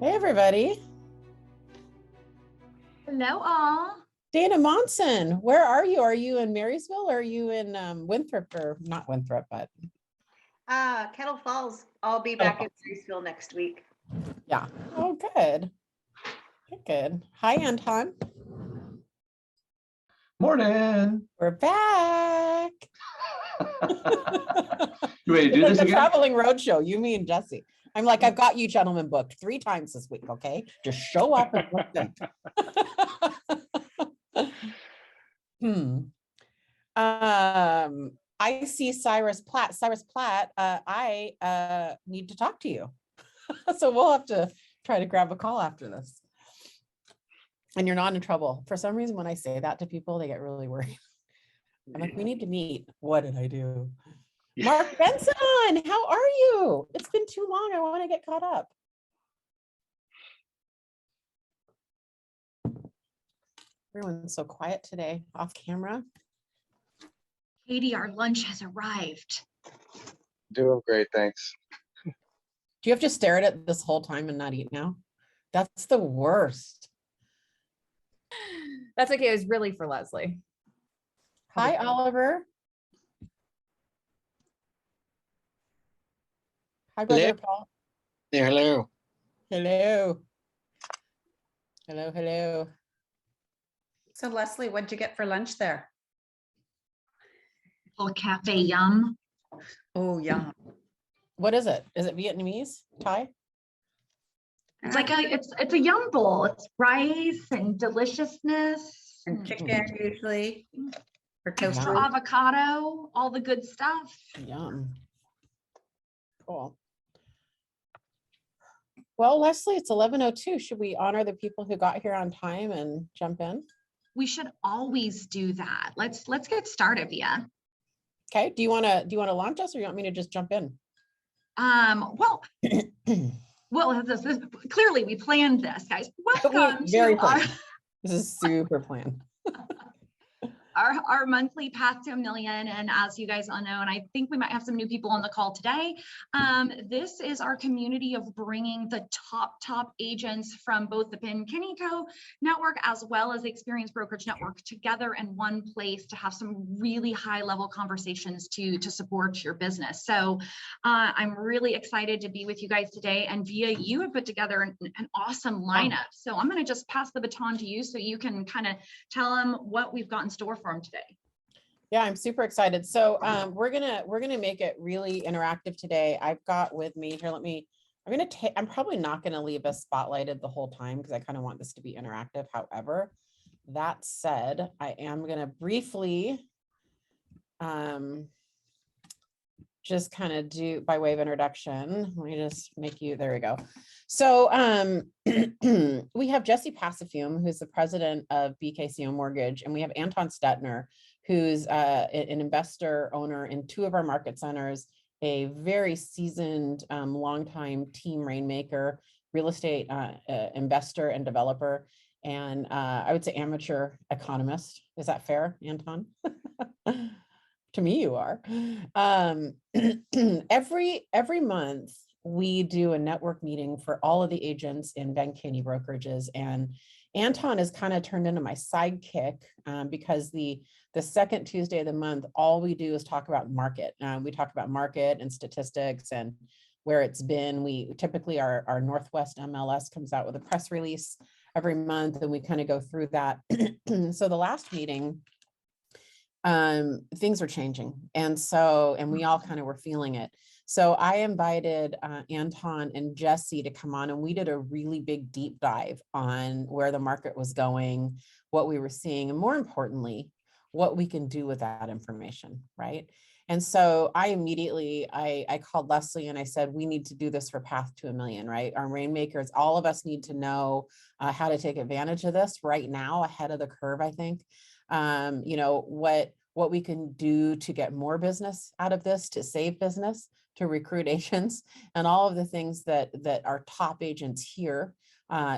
Hey, everybody. Hello, all. Dana Monson, where are you? Are you in Marysville or are you in Winthrop, or not Winthrop, but Kettle Falls. I'll be back in Marysville next week. yeah. Oh, good. Good. Hi, Anton. Morning. We're back. You ready to do It's like this a again? traveling roadshow. You, me, and Jesse. I'm like, I've got you gentlemen booked 3 times this week. Okay, just show up and look good. I see Cyrus Platt. Cyrus Platt, I need to talk to you. So we'll have to try to grab a call after this. And you're not in trouble. For some reason, when I say that to people, they get really worried. I'm like, we need to meet. What did I do? Mark Benson, how are you? It's been too long. I want to get caught up. Everyone's so quiet today, off camera. Katie, our lunch has arrived. Doing great, thanks. Do you have to stare at it this whole time and not eat now? That's the worst. That's okay. It was really for Leslie. Hi, Oliver. Hi, brother Hello. Paul. Yeah, hello. Hello. Hello, hello. So Leslie, what'd you get for lunch there? Full cafe yum. Oh, yum. What is it? Is it Vietnamese? Thai? It's like it's a yum bowl. It's rice and deliciousness And chicken usually, or toast. Yum. avocado, all the good stuff. Yum. Cool. Well, Leslie, it's 11:02. Should we honor the people who got here on time and jump in? We should always do that. Let's get started, Via. Okay. Do you want to launch us, or you want me to just jump in? Well, clearly we planned this, guys. Welcome Very to our planned. This is super planned. our monthly path to $1 million. And as you guys all know, and I think we might have some new people on the call today, this is our community of bringing the top agents from both the Penn Kinnico network as well as the Experience Brokerage Network together in one place to have some really high level conversations to support your business. So I'm really excited to be with you guys today. And Via, you have put together an awesome lineup. So I'm going to just pass the baton to you so you can kind of tell them what we've got in store for them today. Yeah, I'm super excited. So we're gonna make it really interactive today. I've got with me here. I'm probably not gonna leave us spotlighted the whole time because I kind of want this to be interactive. However, that said, I am gonna briefly just kind of do by way of introduction. Let me just make you, there we go. So we have Jesse Passafume, who's the president of BKCO Mortgage, and we have Anton Stetner, who's an investor owner in 2 of our market centers, a very seasoned, longtime team rainmaker, real estate investor and developer, and I would say amateur economist. Is that fair, Anton? To me, you are. Every month, we do a network meeting for all of the agents in Ben Kinney brokerages, and Anton has kind of turned into my sidekick because the second Tuesday of the month, all we do is talk about market. We talk about market and statistics and where it's been. We typically our Northwest MLS comes out with a press release every month, and we kind of go through that. So the last meeting, things are changing, and we all kind of were feeling it. So I invited Anton and Jesse to come on, and we did a really big deep dive on where the market was going, what we were seeing, and more importantly, what we can do with that information, right? And so I immediately called Leslie and I said, we need to do this for Path to $1 Million, right? Our rainmakers, all of us need to know how to take advantage of this right now, ahead of the curve, I think. You know, what we can do to get more business out of this, to save business, to recruit agents, and all of the things that our top agents here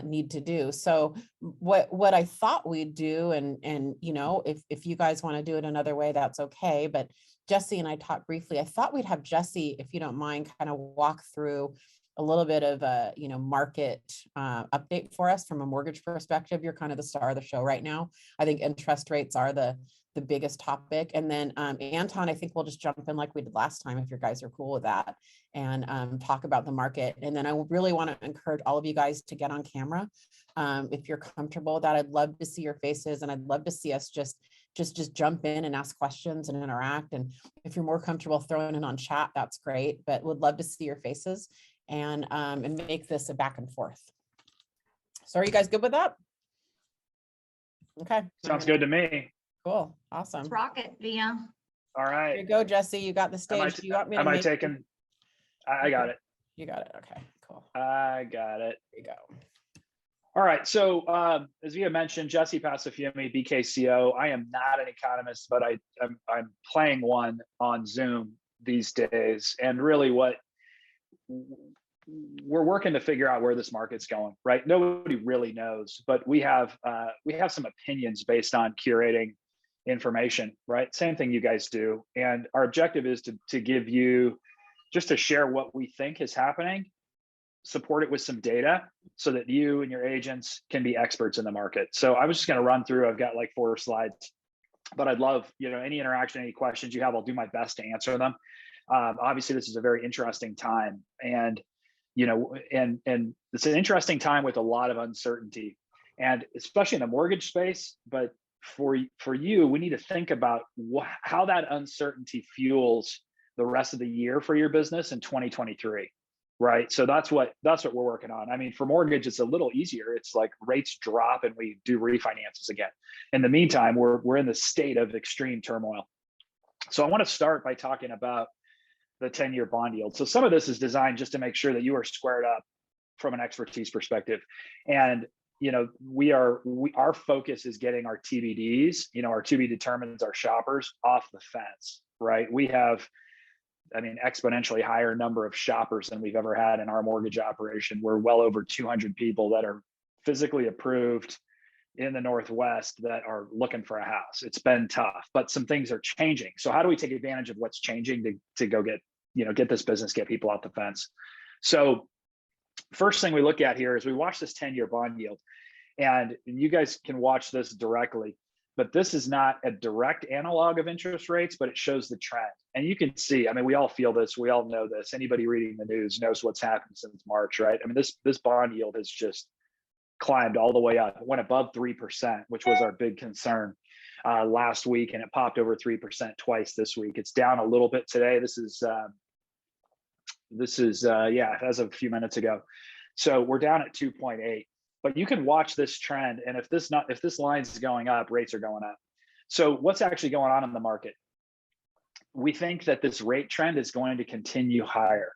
need to do. So what I thought we'd do, and you know, if you guys want to do it another way, that's okay. But Jesse and I talked briefly. I thought we'd have Jesse, if you don't mind, kind of walk through a little bit of a, market update for us from a mortgage perspective. You're kind of the star of the show right now. I think interest rates are the biggest topic. And then Anton, I think we'll just jump in like we did last time, if you guys are cool with that, and talk about the market. And then I really want to encourage all of you guys to get on camera. If you're comfortable with that, I'd love to see your faces, and I'd love to see us just jump in and ask questions and interact. And if you're more comfortable throwing in on chat, that's great, but would love to see your faces and make this a back and forth. So are you guys good with that? Okay. Sounds good to me. Cool. Awesome. Let's rock it, Via. All Here right. you go, Jesse. You got the stage. Do you want me to Am I make- taking? I got it. You got it. Okay, cool. I got it. There you go. All right. So as Via mentioned, Jesse Pacifiumi, BKCO. I am not an economist, but I'm playing one on Zoom these days. And really what we're working to figure out where this market's going, right? Nobody really knows, but we have some opinions based on curating information, right? Same thing you guys do. And our objective is to give you, just to share what we think is happening, support it with some data so that you and your agents can be experts in the market. So I was just going to run through, I've got like 4 slides, but I'd love, any interaction, any questions you have, I'll do my best to answer them. Obviously this is a very interesting time, and and it's an interesting time with a lot of uncertainty, and especially in the mortgage space. But for you, we need to think about how that uncertainty fuels the rest of the year for your business in 2023, right? So that's what we're working on. I mean, for mortgage, it's a little easier. It's like rates drop and we do refinances again. In the meantime, we're in the state of extreme turmoil. So I want to start by talking about the 10-year bond yield. So some of this is designed just to make sure that you are squared up from an expertise perspective. And our focus is getting our TBDs, our to be determined, our shoppers off the fence, right? We have, exponentially higher number of shoppers than we've ever had in our mortgage operation. We're well over 200 people that are physically approved in the Northwest that are looking for a house. It's been tough, but some things are changing. So how do we take advantage of what's changing to go get this business, get people off the fence? So first thing we look at here is we watch this 10-year bond yield, and you guys can watch this directly, but this is not a direct analog of interest rates, but it shows the trend. And you can see, we all feel this, we all know this. Anybody reading the news knows what's happened since March, right? This bond yield has just climbed all the way up. It went above 3%, which was our big concern last week, and it popped over 3% twice this week. It's down a little bit today. This is as of a few minutes ago. So we're down at 2.8. But you can watch this trend, and if this line is going up, rates are going up. So what's actually going on in the market? We think that this rate trend is going to continue higher,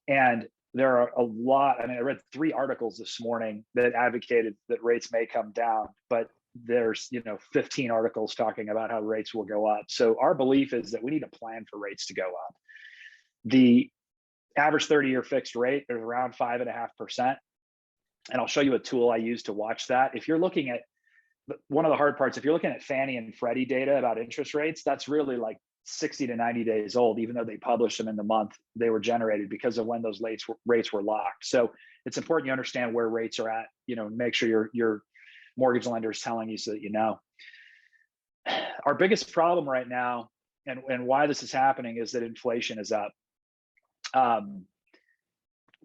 and there are a lot. I read 3 articles this morning that advocated that rates may come down, but there's 15 articles talking about how rates will go up. So our belief is that we need a plan for rates to go up. The average 30-year fixed rate is around 5.5%. And I'll show you a tool I use to watch that. If you're looking at one of the hard parts, if you're looking at Fannie and Freddie data about interest rates, that's really like 60 to 90 days old, even though they published them in the month they were generated because of when those rates were locked. So it's important you understand where rates are at, make sure your mortgage lender is telling you so that you know. Our biggest problem right now, and why this is happening, is that inflation is up.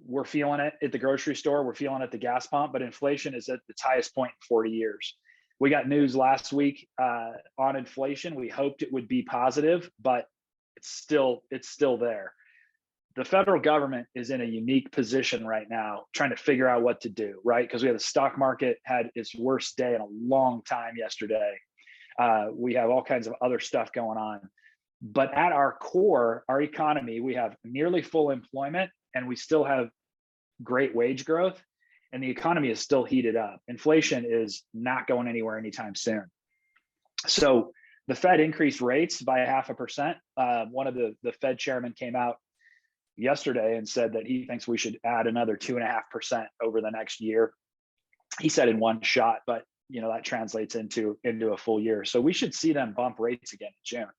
We're feeling it at the grocery store, we're feeling it at the gas pump, but inflation is at its highest point in 40 years. We got news last week on inflation. We hoped it would be positive, but it's still there. The federal government is in a unique position right now, trying to figure out what to do, right? Because we have the stock market had its worst day in a long time yesterday. We have all kinds of other stuff going on. But at our core, our economy, we have nearly full employment, and we still have great wage growth, and the economy is still heated up. Inflation is not going anywhere anytime soon. So the Fed increased rates by 0.5%. One of the Fed chairmen came out yesterday and said that he thinks we should add another 2.5% over the next year. He said in one shot, but that translates into a full year. So we should see them bump rates again in June.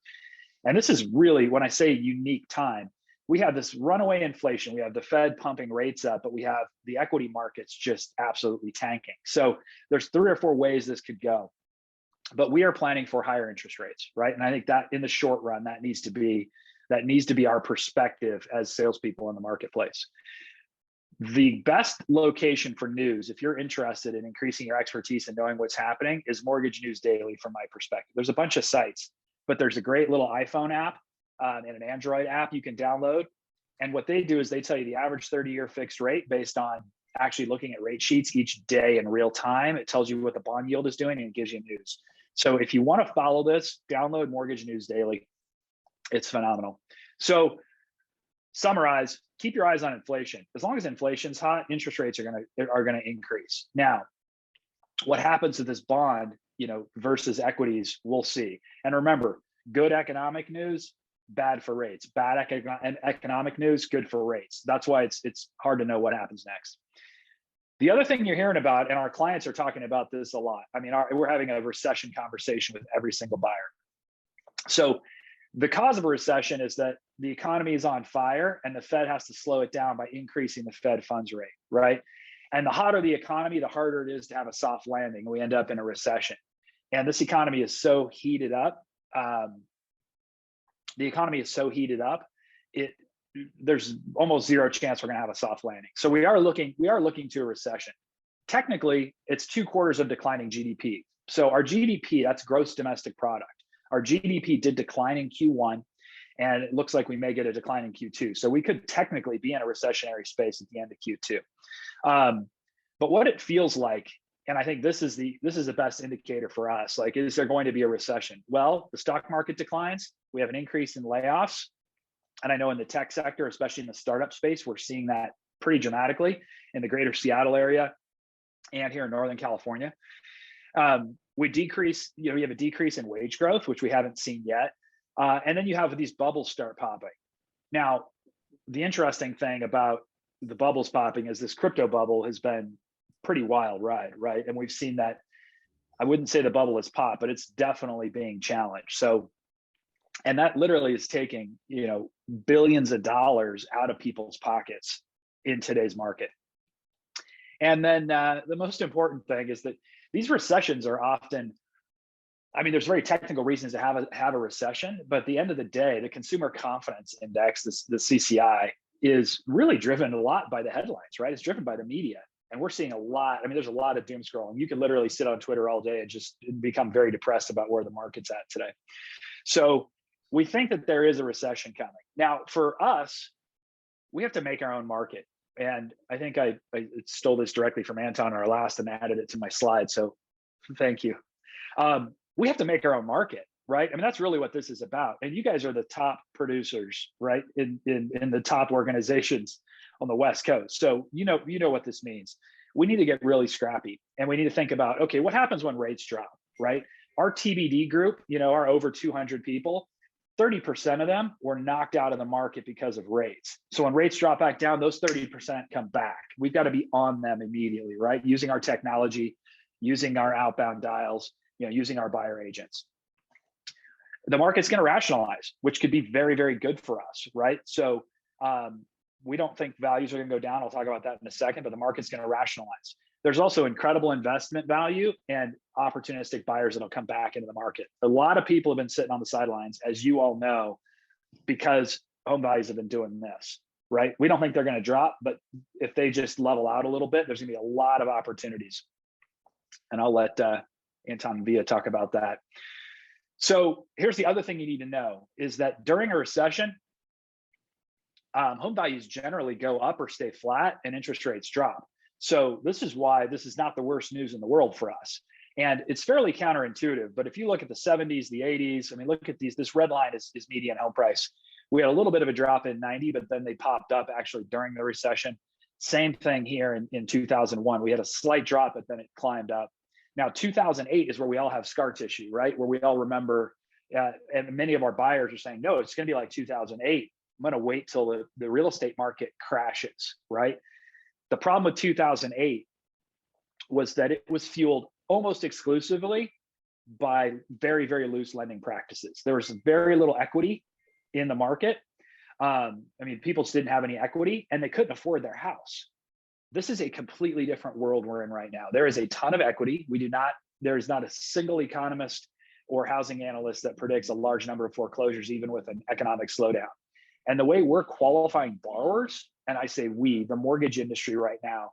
And this is really, when I say unique time, we have this runaway inflation. We have the Fed pumping rates up, but we have the equity markets just absolutely tanking. So there's 3 or 4 ways this could go. But we are planning for higher interest rates, right? And I think that in the short run, that needs to be our perspective as salespeople in the marketplace. The best location for news, if you're interested in increasing your expertise and knowing what's happening, is Mortgage News Daily from my perspective. There's a bunch of sites, but there's a great little iPhone app and an Android app you can download. And what they do is they tell you the average 30-year fixed rate based on actually looking at rate sheets each day in real time. It tells you what the bond yield is doing and it gives you news. So if you want to follow this, download Mortgage News Daily. It's phenomenal. So summarize, keep your eyes on inflation. As long as inflation's hot, interest rates are gonna increase. Now, what happens to this bond, versus equities, we'll see. And remember, good economic news, bad for rates. Bad economic news, good for rates. That's why it's hard to know what happens next. The other thing you're hearing about, and our clients are talking about this a lot. I mean, we're having a recession conversation with every single buyer. So the cause of a recession is that the economy is on fire and the Fed has to slow it down by increasing the Fed funds rate, right? And the hotter the economy, the harder it is to have a soft landing. We end up in a recession. And this economy is so heated up. The economy is so heated up, there's almost zero chance we're going to have a soft landing. So we are looking to a recession. Technically, it's 2 quarters of declining GDP. So our GDP, that's gross domestic product. Our GDP did decline in Q1, and it looks like we may get a decline in Q2. So we could technically be in a recessionary space at the end of Q2. But what it feels like, and I think this is the best indicator for us, like, is there going to be a recession? Well, the stock market declines. We have an increase in layoffs. And I know in the tech sector, especially in the startup space, we're seeing that pretty dramatically in the greater Seattle area and here in Northern California. We have a decrease in wage growth, which we haven't seen yet. And then you have these bubbles start popping. Now, the interesting thing about the bubbles popping is this crypto bubble has been pretty wild ride, right? And we've seen that. I wouldn't say the bubble has popped, but it's definitely being challenged. So, and that literally is taking, billions of dollars out of people's pockets in today's market. And then the most important thing is that these recessions are often, there's very technical reasons to have a recession, but at the end of the day, the consumer confidence index, the CCI, is really driven a lot by the headlines, right? It's driven by the media. And we're seeing a lot. There's a lot of doom scrolling. You can literally sit on Twitter all day and just become very depressed about where the market's at today. So we think that there is a recession coming. Now, for us, we have to make our own market. And I think I stole this directly from Anton our last and added it to my slide. So thank you. We have to make our own market, right? That's really what this is about. And you guys are the top producers, right? In the top organizations on the West Coast. So you know what this means. We need to get really scrappy, and we need to think about, okay, what happens when rates drop, right? Our TBD group, our over 200 people, 30% of them were knocked out of the market because of rates. So when rates drop back down, those 30% come back. We've got to be on them immediately, right? Using our technology, using our outbound dials, using our buyer agents. The market's going to rationalize, which could be very, very good for us, right? So we don't think values are going to go down. I'll talk about that in a second, but the market's going to rationalize. There's also incredible investment value and opportunistic buyers that'll come back into the market. A lot of people have been sitting on the sidelines, as you all know, because home values have been doing this, right? We don't think they're going to drop, but if they just level out a little bit, there's going to be a lot of opportunities. And I'll let Anton Villa talk about that. So here's the other thing you need to know is that during a recession, home values generally go up or stay flat and interest rates drop. So this is why this is not the worst news in the world for us. And it's fairly counterintuitive, but if you look at the 70s, the 80s, look at this red line is median home price. We had a little bit of a drop in 90, but then they popped up actually during the recession. Same thing here in 2001. We had a slight drop, but then it climbed up. Now, 2008 is where we all have scar tissue, right? Where we all remember, and many of our buyers are saying, no, it's going to be like 2008. I'm going to wait till the real estate market crashes, right? The problem with 2008 was that it was fueled almost exclusively by very, very loose lending practices. There was very little equity in the market. I mean, people just didn't have any equity and they couldn't afford their house. This is a completely different world we're in right now. There is a ton of equity. There's not a single economist or housing analyst that predicts a large number of foreclosures, even with an economic slowdown. And the way we're qualifying borrowers, and I say we, the mortgage industry right now,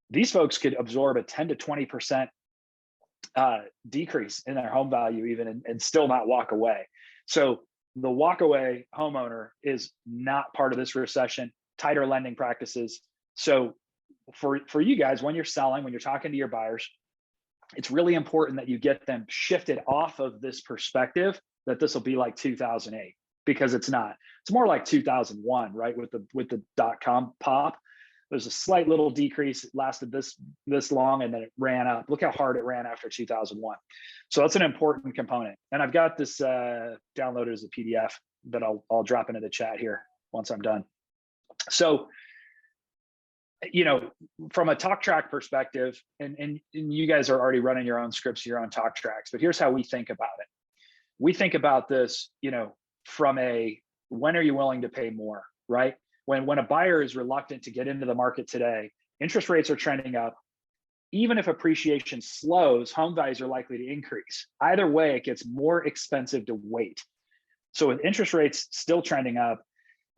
these folks could absorb a 10 to 20% decrease in their home value even and still not walk away. So the walkaway homeowner is not part of this recession, tighter lending practices. So for you guys, when you're selling, when you're talking to your buyers, it's really important that you get them shifted off of this perspective that this will be like 2008, because it's not. It's more like 2001, right? With the .com pop. There's a slight little decrease. It lasted this long and then it ran up. Look how hard it ran after 2001. So that's an important component. And I've got this downloaded as a PDF that I'll drop into the chat here once I'm done. So, you know, from a talk track perspective, and you guys are already running your own scripts, your own talk tracks, but here's how we think about it. We think about this, you know, from a, when are you willing to pay more, right? When a buyer is reluctant to get into the market today, interest rates are trending up. Even if appreciation slows, home values are likely to increase. Either way, it gets more expensive to wait. So with interest rates still trending up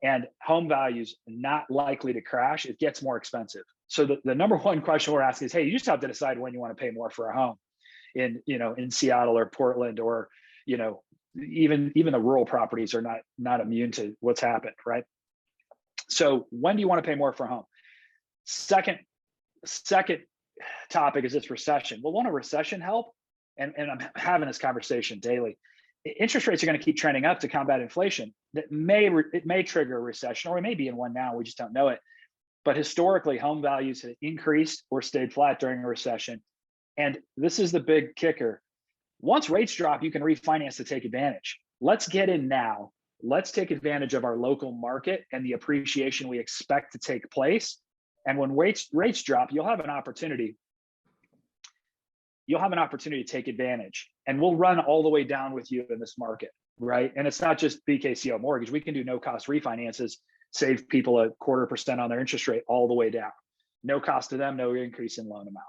and home values not likely to crash, it gets more expensive. So the number one question we're asking is, hey, you just have to decide when you want to pay more for a home in Seattle or Portland, or, you know, even the rural properties are not immune to what's happened, right? So when do you want to pay more for a home? Second topic is this recession. Well, won't a recession help? And I'm having this conversation daily. Interest rates are going to keep trending up to combat inflation. It may trigger a recession, or we may be in one now. We just don't know it. But historically, home values have increased or stayed flat during a recession. And this is the big kicker. Once rates drop, you can refinance to take advantage. Let's get in now. Let's take advantage of our local market and the appreciation we expect to take place. And when rates drop, you'll have an opportunity. You'll have an opportunity to take advantage, and we'll run all the way down with you in this market, right? And it's not just BKCO Mortgage. We can do no cost refinances, save people 0.25% on their interest rate all the way down. No cost to them, no increase in loan amount.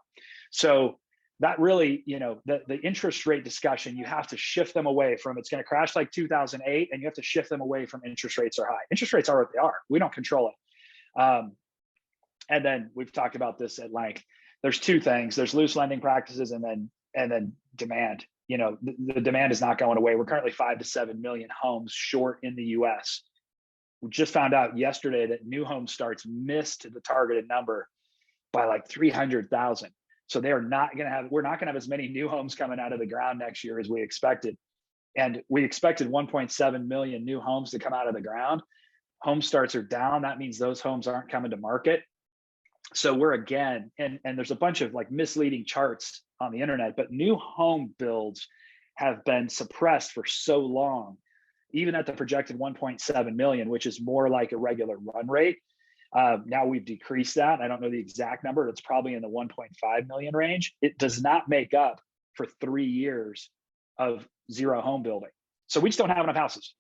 So that really, you know, the interest rate discussion, you have to shift them away from it's going to crash like 2008, and you have to shift them away from interest rates are high. Interest rates are what they are. We don't control it. And then we've talked about this at length. There's two things. There's loose lending practices and then demand. You know, the demand is not going away. We're currently 5 to 7 million homes short in the US. We just found out yesterday that new home starts missed the targeted number by like 300,000. So we're not going to have as many new homes coming out of the ground next year as we expected. And we expected 1.7 million new homes to come out of the ground. Home starts are down. That means those homes aren't coming to market. So we're again, and there's a bunch of like misleading charts on the internet, but new home builds have been suppressed for so long, even at the projected 1.7 million, which is more like a regular run rate. Now we've decreased that. I don't know the exact number. It's probably in the 1.5 million range. It does not make up for 3 years of zero home building. So we just don't have enough houses,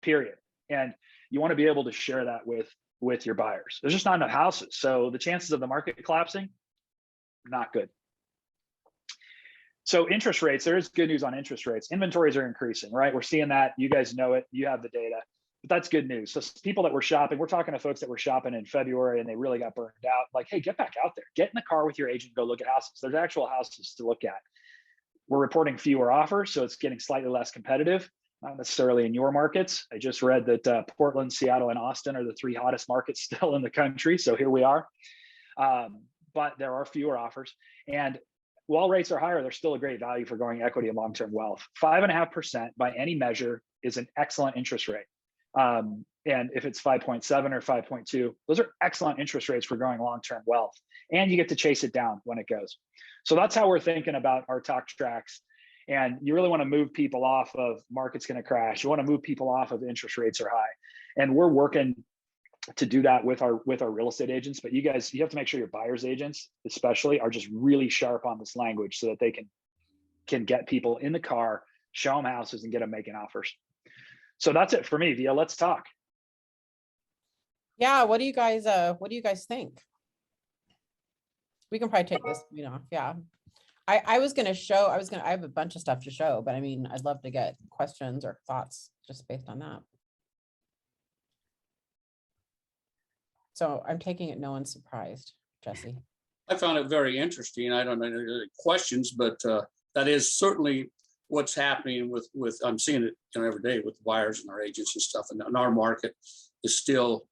period. And you want to be able to share that with your buyers. There's just not enough houses. So the chances of the market collapsing, not good. So interest rates, there is good news on interest rates. Inventories are increasing, right? We're seeing that. You guys know it. You have the data. But that's good news. So people that were shopping, we're talking to folks that were shopping in February and they really got burned out. Like, hey, get back out there. Get in the car with your agent, go look at houses. There's actual houses to look at. We're reporting fewer offers, so it's getting slightly less competitive, not necessarily in your markets. I just read that Portland, Seattle, and Austin are the 3 hottest markets still in the country. So here we are. But there are fewer offers. And while rates are higher, they're still a great value for growing equity and long-term wealth. 5.5% by any measure is an excellent interest rate. And if it's 5.7 or 5.2, those are excellent interest rates for growing long-term wealth. And you get to chase it down when it goes. So that's how we're thinking about our talk tracks. And you really want to move people off of market's going to crash. You want to move people off of interest rates are high. And we're working to do that with our real estate agents. But you guys, you have to make sure your buyer's agents especially are just really sharp on this language so that they can get people in the car, show them houses, and get them making offers. So that's it for me, Via. Let's talk. Yeah, what do you guys think? We can probably take this, yeah. I was gonna show, I have a bunch of stuff to show, but I mean, I'd love to get questions or thoughts just based on that. So I'm taking it no one's surprised, Jesse. I found it very interesting. I don't know any questions, but that is certainly what's happening with I'm seeing it every day with buyers and our agents and stuff. And our market is still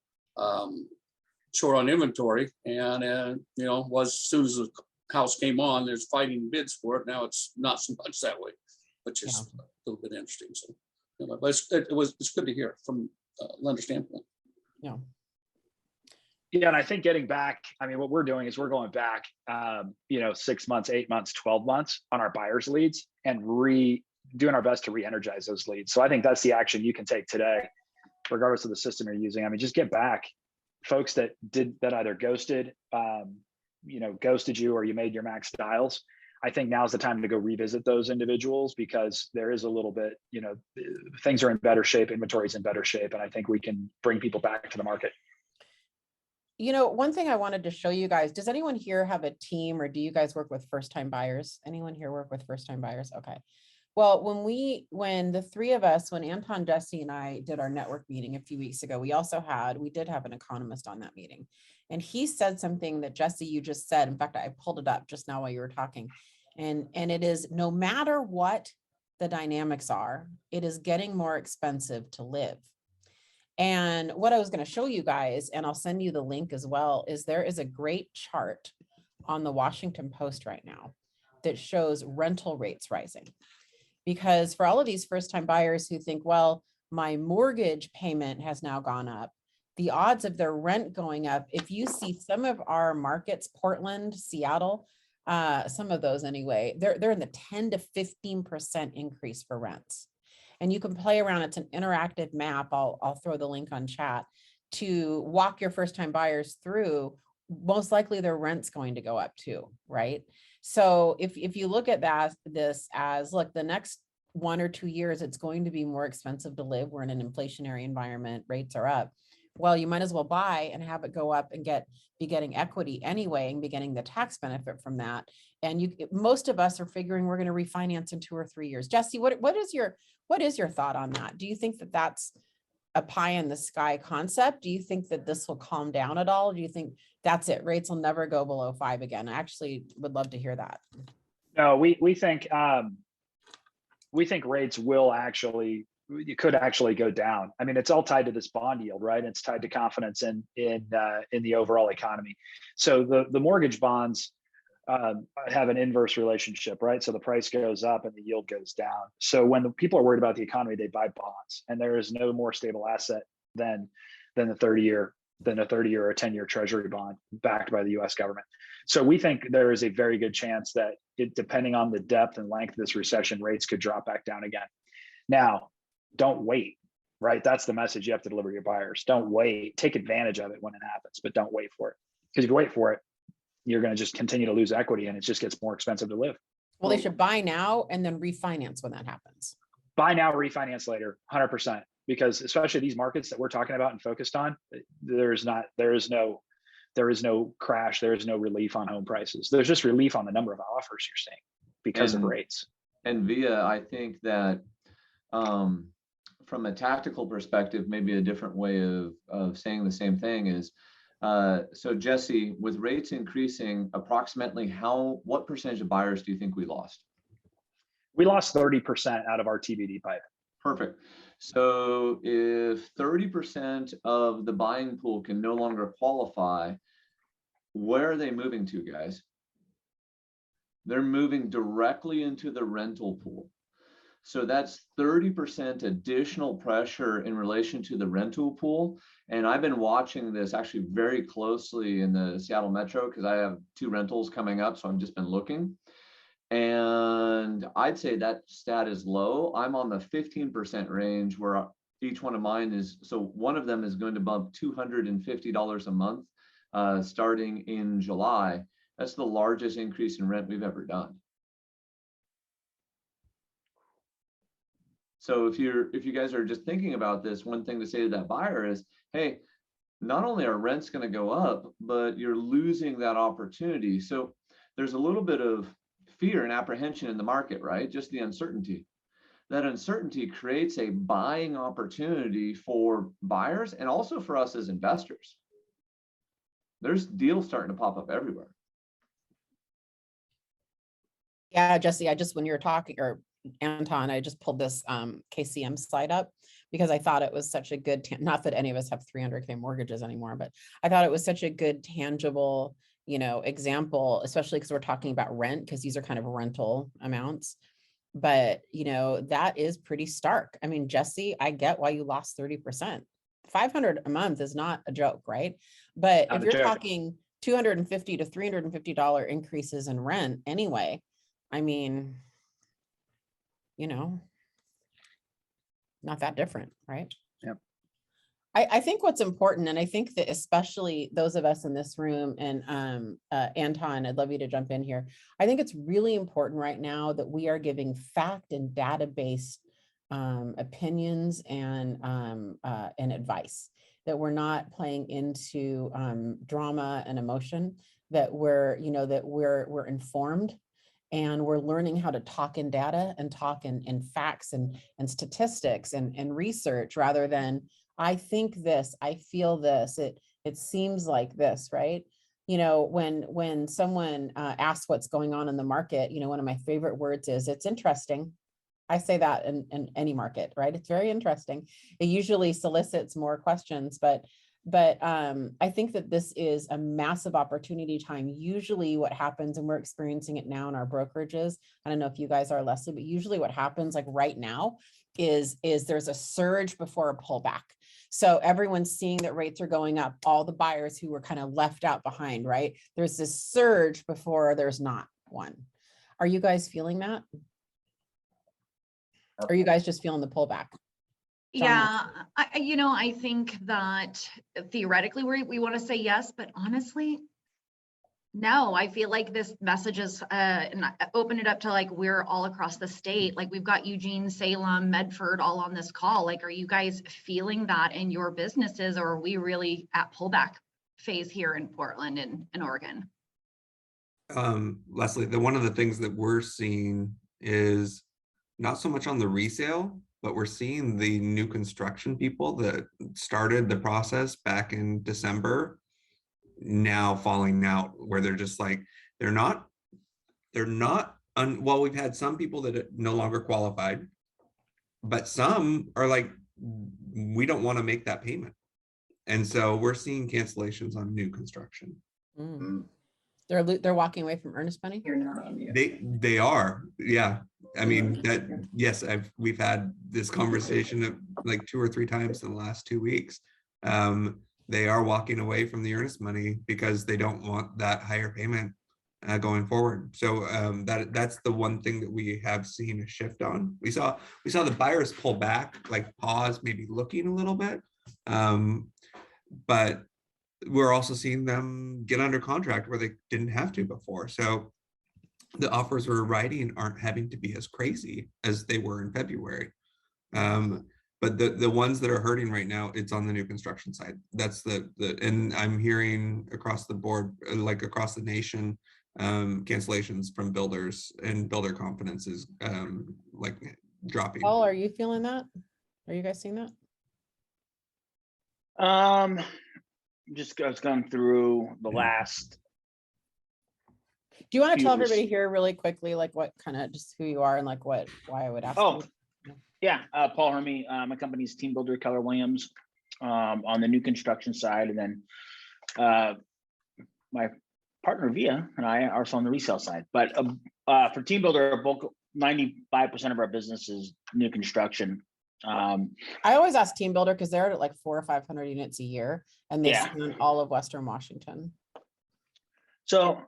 short on inventory. And was as soon as the house came on, there's fighting bids for it. Now it's not so much that way, which is a little bit interesting. So, but it's good to hear from a lender standpoint. Yeah. Yeah, and I think getting back, I mean, what we're doing is we're going back, 6 months, 8 months, 12 months on our buyers leads and doing our best to re-energize those leads. So I think that's the action you can take today, regardless of the system you're using. I mean, just get back folks that either ghosted you or you made your max dials. I think now's the time to go revisit those individuals because there is a little bit, things are in better shape, inventory's in better shape, and I think we can bring people back to the market. One thing I wanted to show you guys, does anyone here have a team or do you guys work with first-time buyers? Anyone here work with first-time buyers? Okay. Well, when the three of us, when Anton, Jesse, and I did our network meeting a few weeks ago, we did have an economist on that meeting. And he said something that Jesse, you just said. In fact, I pulled it up just now while you were talking. And it is, no matter what the dynamics are, it is getting more expensive to live. And what I was going to show you guys, and I'll send you the link as well, is there is a great chart on the Washington Post right now that shows rental rates rising. Because for all of these first-time buyers who think, well, my mortgage payment has now gone up, the odds of their rent going up, if you see some of our markets, Portland, Seattle, some of those anyway, they're in the 10 to 15% increase for rents. And you can play around. It's an interactive map. I'll throw the link on chat to walk your first-time buyers through. Most likely their rent's going to go up too, right? So if you look at this as, look, the next 1 or 2 years, it's going to be more expensive to live. We're in an inflationary environment. Rates are up. Well, you might as well buy and have it go up and be getting equity anyway and be getting the tax benefit from that. And most of us are figuring we're going to refinance in 2 or 3 years. Jesse, what is your thought on that? Do you think that that's a pie in the sky concept? Do you think that this will calm down at all? Do you think that's it? Rates will never go below 5 again. I actually would love to hear that. No, we think rates could actually go down. I mean, it's all tied to this bond yield, right? It's tied to confidence in the overall economy. So the mortgage bonds have an inverse relationship, right? So the price goes up and the yield goes down. So when the people are worried about the economy, they buy bonds, and there is no more stable asset than a 30-year or a 10-year treasury bond backed by the US government. So we think there is a very good chance that depending on the depth and length of this recession, rates could drop back down again. Now, don't wait, right? That's the message you have to deliver to your buyers. Don't wait, take advantage of it when it happens, but don't wait for it. Because if you wait for it, you're going to just continue to lose equity and it just gets more expensive to live. Well, they should buy now and then refinance when that happens. Buy now, refinance later, 100%. Because especially these markets that we're talking about and focused on, there is no crash. There is no relief on home prices. There's just relief on the number of offers you're seeing because of rates. And Via, I think that from a tactical perspective, maybe a different way of saying the same thing is, so Jesse, with rates increasing, approximately what percentage of buyers do you think we lost? We lost 30% out of our TBD pipe. Perfect. So if 30% of the buying pool can no longer qualify, where are they moving to, guys? They're moving directly into the rental pool. So that's 30% additional pressure in relation to the rental pool. And I've been watching this actually very closely in the Seattle Metro because I have 2 rentals coming up. So I've just been looking. And I'd say that stat is low. I'm on the 15% range where each one of mine is. So one of them is going to bump $250 a month starting in July. That's the largest increase in rent we've ever done. So if you guys are just thinking about this, one thing to say to that buyer is, hey, not only are rents going to go up, but you're losing that opportunity. So there's a little bit of fear and apprehension in the market, right? Just the uncertainty. That uncertainty creates a buying opportunity for buyers and also for us as investors. There's deals starting to pop up everywhere. Yeah, Jesse, when you were talking, or Anton, I just pulled this KCM slide up because I thought it was such a good, not that any of us have 300K mortgages anymore, but I thought it was such a good tangible, example, especially because we're talking about rent, because these are kind of rental amounts. But, that is pretty stark. I mean, Jesse, I get why you lost 30%. 500 a month is not a joke, right? But Not if a you're joke. talking $250 to $350 increases in rent anyway, I mean, not that different, right? Yep. I think what's important, and I think that especially those of us in this room, and Anton, I'd love you to jump in here. I think it's really important right now that we are giving fact and data-based opinions and advice, that we're not playing into drama and emotion, that we're informed, and we're learning how to talk in data and talk in facts and statistics and research, rather than I think this, I feel this, it seems like this, right? When someone asks what's going on in the market, one of my favorite words is, it's interesting. I say that in any market, right? It's very interesting. It usually solicits more questions, but I think that this is a massive opportunity time. Usually what happens, and we're experiencing it now in our brokerages, I don't know if you guys are, Leslie, but usually what happens like right now is there's a surge before a pullback. So everyone's seeing that rates are going up, all the buyers who were kind of left out behind, right? There's this surge before there's not one. Are you guys feeling that? Or are you guys just feeling the pullback? Yeah, I think that theoretically we want to say yes, but honestly, no. I feel like this message is and open it up to like we're all across the state. Like we've got Eugene, Salem, Medford all on this call. Like, are you guys feeling that in your businesses, or are we really at pullback phase here in Portland and Oregon? Leslie, one of the things that we're seeing is not so much on the resale, but we're seeing the new construction people that started the process back in December now falling out, where they're just like, well, we've had some people that are no longer qualified, but some are like, we don't want to make that payment. And so we're seeing cancellations on new construction. They're walking away from earnest money? They are, yeah. I mean, we've had this conversation like 2 or 3 times in the last 2 weeks. They are walking away from the earnest money because they don't want that higher payment going forward. So that's the one thing that we have seen a shift on. We saw the buyers pull back, like pause, maybe looking a little bit, but we're also seeing them get under contract where they didn't have to before. So the offers we're writing aren't having to be as crazy as they were in February. But the ones that are hurting right now, it's on the new construction side. That's and I'm hearing across the board, like across the nation, cancellations from builders, and builder confidence is like dropping. Paul, are you feeling that? Are you guys seeing that? I was going through the last. Do you want to tell everybody here really quickly, like what kind of just who you are and like why I would ask? Oh, yeah. Paul Hermy. My company's Team Builder Keller Williams on the new construction side. And then my partner Via and I are also on the resale side. But for Team Builder, bulk 95% of our business is new construction. I always ask Team Builder because they're at like 400 or 500 units a year, and they span all of Western Washington. So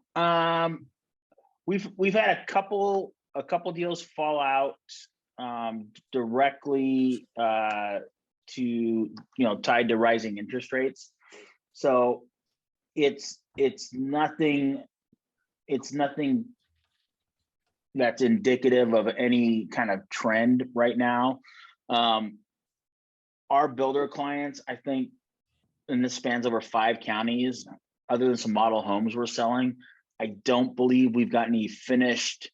we've had a couple deals fall out directly to tied to rising interest rates. So it's nothing that's indicative of any kind of trend right now. Our builder clients, I think, and this spans over 5 counties, other than some model homes we're selling, I don't believe we've got any finished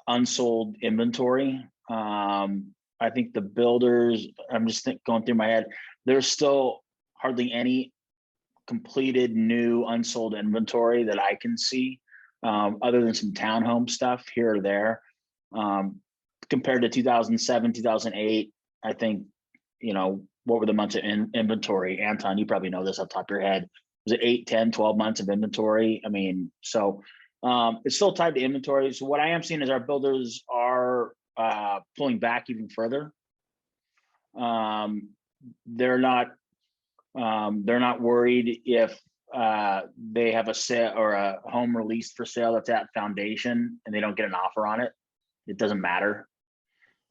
unsold inventory. I think the builders, I'm just going through my head, there's still hardly any completed new unsold inventory that I can see, other than some townhome stuff here or there. Compared to 2007, 2008, I think, what were the months of inventory? Anton, you probably know this off the top of your head. Was it 8, 10, 12 months of inventory? I mean, so it's still tied to inventory. So what I am seeing is our builders are pulling back even further. They're not worried if they have a sale or a home released for sale that's at foundation and they don't get an offer on it. It doesn't matter.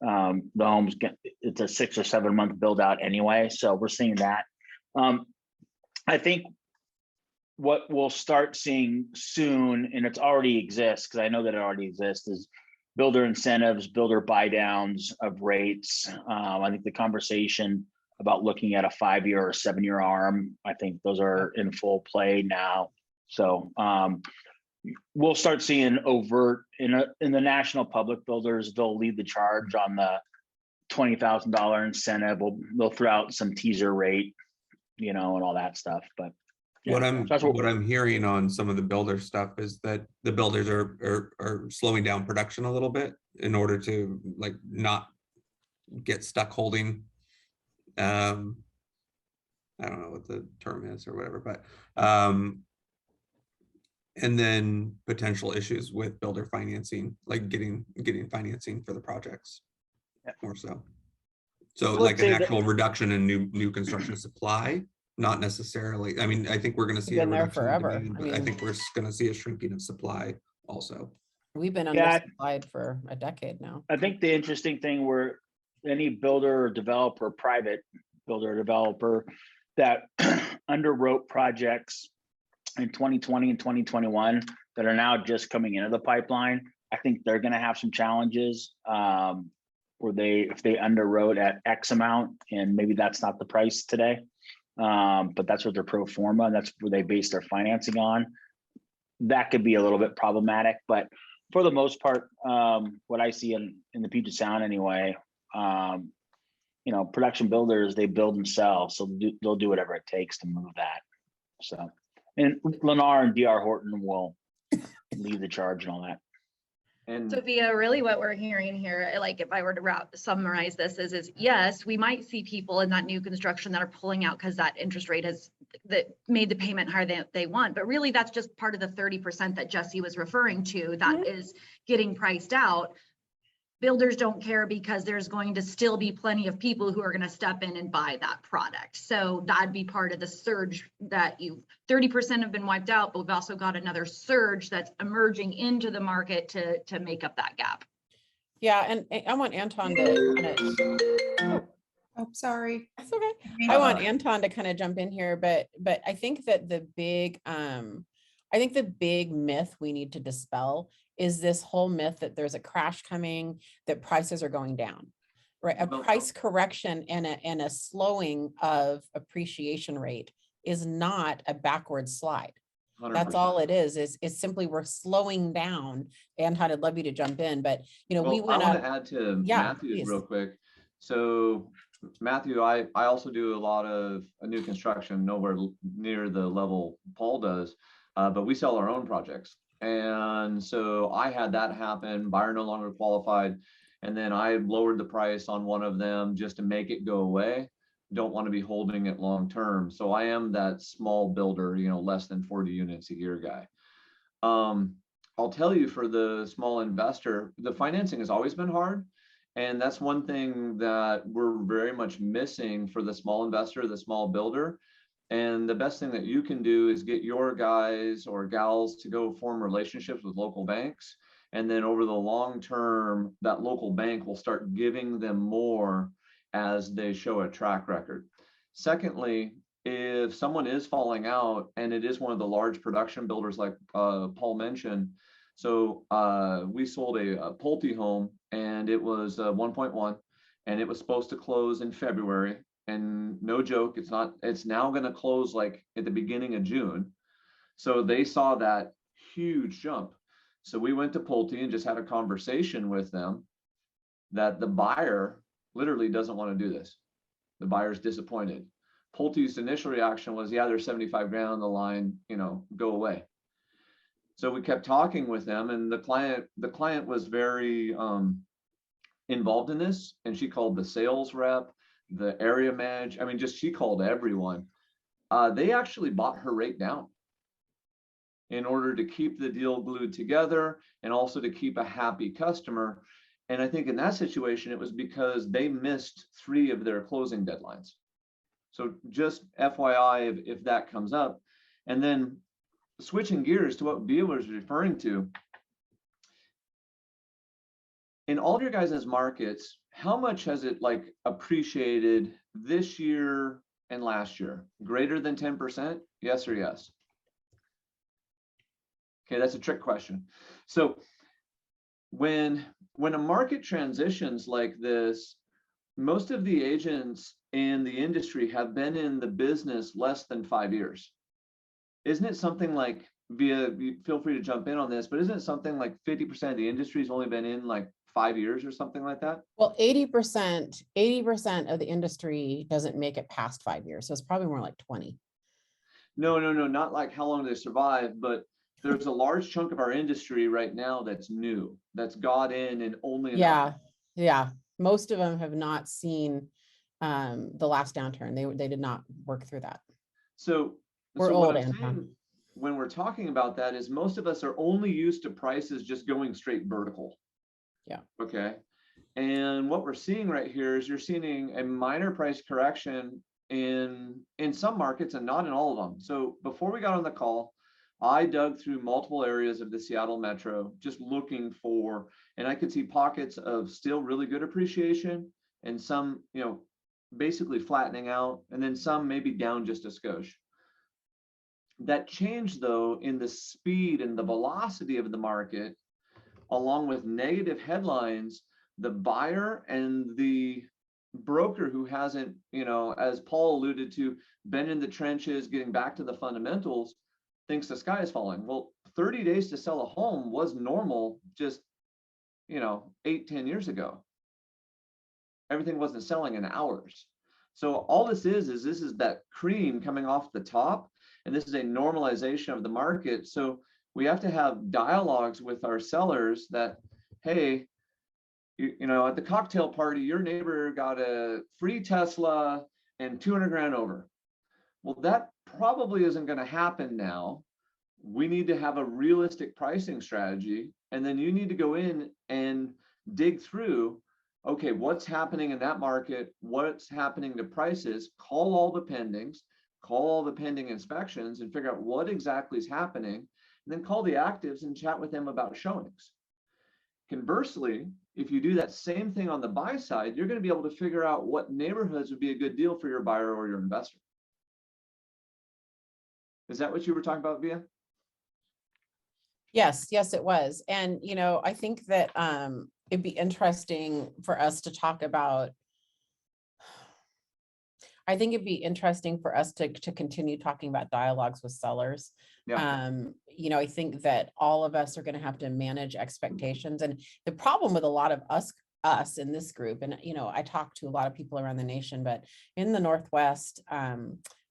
The home's it's a 6 or 7 month build out anyway. So we're seeing that. I think what we'll start seeing soon, and it's already exists, because I know that it already exists, is builder incentives, builder buy downs of rates. I think the conversation about looking at a 5-year or 7-year ARM, I think those are in full play now. So we'll start seeing overt in the national public builders. They'll lead the charge on the $20,000 incentive. They'll throw out some teaser rate, and all that stuff. But what I'm hearing on some of the builder stuff is that the builders are slowing down production a little bit in order to not get stuck holding. I don't know what the term is or whatever, but and then potential issues with builder financing, like getting financing for the projects. More so. So like an actual reduction in new construction supply, not necessarily. I mean, I think we're going to see a reduction forever. in demand, but I think we're going to see a shrinking of supply also. We've been undersupplied for a decade now. I think the interesting thing where any builder or developer, private builder or developer that underwrote projects in 2020 and 2021 that are now just coming into the pipeline, I think they're going to have some challenges where if they underwrote at X amount, and maybe that's not the price today, but that's what their pro forma, and that's where they base their financing on. That could be a little bit problematic, but for the most part, what I see in the Puget Sound anyway, production builders, they build and sell, so they'll do whatever it takes to move that. So, and Lennar and DR Horton will lead the charge and all that. And Sophia, really what we're hearing here, like if I were to summarize this is yes, we might see people in that new construction that are pulling out because that interest rate has made the payment higher than they want. But really that's just part of the 30% that Jesse was referring to that is getting priced out. Builders don't care because there's going to still be plenty of people who are going to step in and buy that product. So that'd be part of the surge that 30% have been wiped out, but we've also got another surge that's emerging into the market to make up that gap. Yeah, and I want Anton to Sorry. It's okay. I want Anton to kind of jump in here, but I think that the big myth we need to dispel is this whole myth that there's a crash coming, that prices are going down, right? A price correction and a slowing of appreciation rate is not a backward slide. 100%. That's all it is. It's simply we're slowing down. Anton, I'd love you to jump in, but we went I want up. to add to Yeah, Matthew's please. real quick. So Matthew, I also do a lot of new construction, nowhere near the level Paul does, but we sell our own projects. And so I had that happen, buyer no longer qualified. And then I lowered the price on one of them just to make it go away. Don't want to be holding it long term. So I am that small builder, less than 40 units a year guy. I'll tell you, for the small investor, the financing has always been hard. And that's one thing that we're very much missing for the small investor, the small builder. And the best thing that you can do is get your guys or gals to go form relationships with local banks. And then over the long term, that local bank will start giving them more as they show a track record. Secondly, if someone is falling out, and it is one of the large production builders like Paul mentioned, so we sold a Pulte home, and it was 1.1, and it was supposed to close in February. And no joke, it's now going to close like at the beginning of June. So they saw that huge jump. So we went to Pulte and just had a conversation with them that the buyer literally doesn't want to do this. The buyer's disappointed. Pulte's initial reaction was, yeah, there's 75 grand on the line, go away. So we kept talking with them, and the client was very involved in this, and she called the sales rep, the area manager. I mean, she called everyone. They actually bought her rate down in order to keep the deal glued together and also to keep a happy customer. And I think in that situation, it was because they missed 3 of their closing deadlines. So just FYI, if that comes up. And then switching gears to what Bia was referring to, in all your guys' markets, how much has it like appreciated this year and last year? Greater than 10%? Yes or yes? Okay, that's a trick question. So when a market transitions like this, most of the agents in the industry have been in the business less than 5 years. Isn't it something like, feel free to jump in on this, but isn't it something like 50% of the industry has only been in like 5 years or something like that? Well, 80% of the industry doesn't make it past 5 years. So it's probably more like 20. No, not like how long they survive, but there's a large chunk of our industry right now that's new, that's got in and only. Yeah. Most of them have not seen the last downturn. They did not work through that. So we're what old, I'm saying when we're talking about that is most of us are only used to prices just going straight vertical. Yeah. Okay. And what we're seeing right here is you're seeing a minor price correction in some markets and not in all of them. So before we got on the call, I dug through multiple areas of the Seattle Metro, just looking for, and I could see pockets of still really good appreciation and some, basically flattening out, and then some maybe down just a skosh. That change though in the speed and the velocity of the market, along with negative headlines, the buyer and the broker who hasn't, as Paul alluded to, been in the trenches, getting back to the fundamentals, thinks the sky is falling. Well, 30 days to sell a home was normal just, 8-10 years ago. Everything wasn't selling in hours. So all this is that cream coming off the top, and this is a normalization of the market. So we have to have dialogues with our sellers that, hey, at the cocktail party, your neighbor got a free Tesla and 200 grand over. Well, that probably isn't going to happen now. We need to have a realistic pricing strategy. And then you need to go in and dig through, okay, what's happening in that market? What's happening to prices? Call all the pendings, call all the pending inspections and figure out what exactly is happening. And then call the actives and chat with them about showings. Conversely, if you do that same thing on the buy side, you're going to be able to figure out what neighborhoods would be a good deal for your buyer or your investor. Is that what you were talking about, Bia? Yes, it was. And, I think that it'd be interesting for us to talk about. I think it'd be interesting for us to continue talking about dialogues with sellers. Yeah. I think that all of us are going to have to manage expectations. And the problem with a lot of us in this group, and, I talk to a lot of people around the nation, but in the Northwest,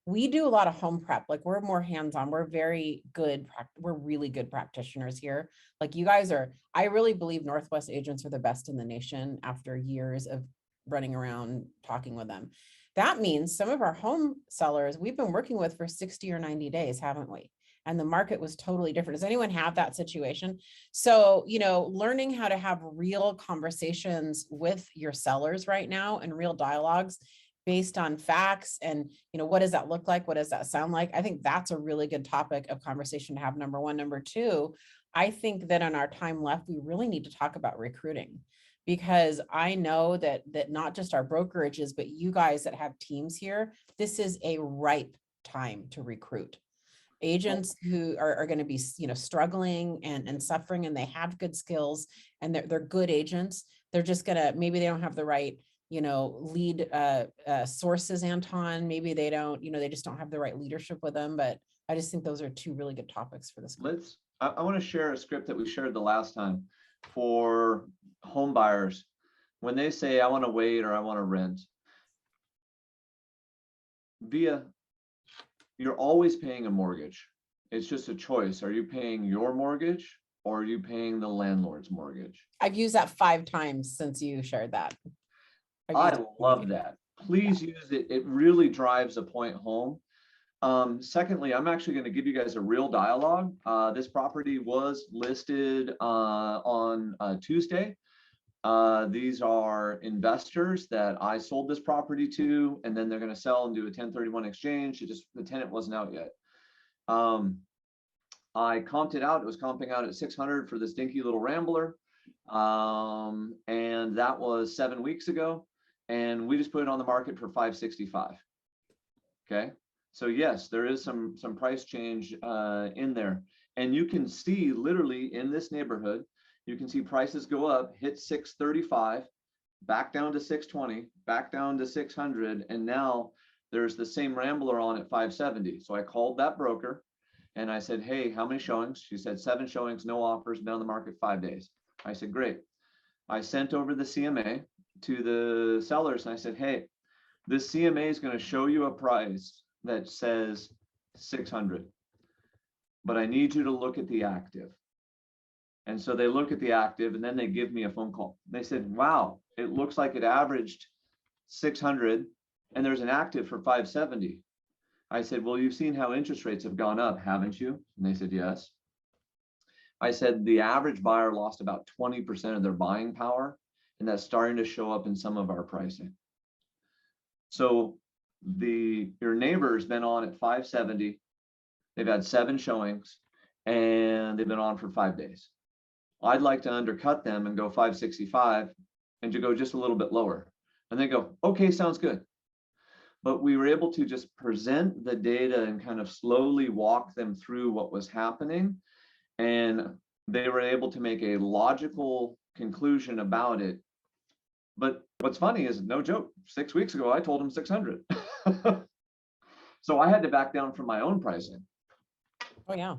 we do a lot of home prep. Like we're more hands-on. We're very good. We're really good practitioners here. Like you guys are, I really believe Northwest agents are the best in the nation after years of running around talking with them. That means some of our home sellers we've been working with for 60 or 90 days, haven't we? And the market was totally different. Does anyone have that situation? So, learning how to have real conversations with your sellers right now and real dialogues based on facts and, what does that look like? What does that sound like? I think that's a really good topic of conversation to have, number one. Number two, I think that in our time left, we really need to talk about recruiting, because I know that not just our brokerages, but you guys that have teams here, this is a ripe time to recruit agents who are going to be, struggling and suffering, and they have good skills and they're good agents. They're just maybe they don't have the right lead sources, Anton. Maybe they don't, they just don't have the right leadership with them, but I just think those are two really good topics for this. I want to share a script that we shared the last time for home buyers. When they say, I want to wait or I want to rent, you're always paying a mortgage. It's just a choice. Are you paying your mortgage or are you paying the landlord's mortgage? I've used that 5 times since you shared that. I love that. Please use it. It really drives a point home. Secondly, I'm actually going to give you guys a real dialogue. This property was listed on Tuesday. These are investors that I sold this property to, and then they're going to sell and do a 1031 exchange. The tenant wasn't out yet. I comped it out. It was comping out at 600 for this dinky little Rambler. And that was 7 weeks ago. And we just put it on the market for 565. Okay. So yes, there is some price change in there. And you can see literally in this neighborhood, you can see prices go up, hit 635, back down to 620, back down to 600. And now there's the same Rambler on at 570. So I called that broker and I said, hey, how many showings? She said 7 showings, no offers, been on the market 5 days. I said, great. I sent over the CMA to the sellers and I said, hey, this CMA is going to show you a price that says 600, but I need you to look at the active. And so they look at the active and then they give me a phone call. They said, wow, it looks like it averaged 600 and there's an active for 570. I said, well, you've seen how interest rates have gone up, haven't you? And they said, yes. I said, the average buyer lost about 20% of their buying power, and that's starting to show up in some of our pricing. So your neighbor's been on at 570. They've had 7 showings and they've been on for 5 days. I'd like to undercut them and go 565 and to go just a little bit lower. And they go, okay, sounds good. But we were able to just present the data and kind of slowly walk them through what was happening. And they were able to make a logical conclusion about it. But what's funny is, no joke, 6 weeks ago, I told them 600. So I had to back down from my own pricing. Oh yeah.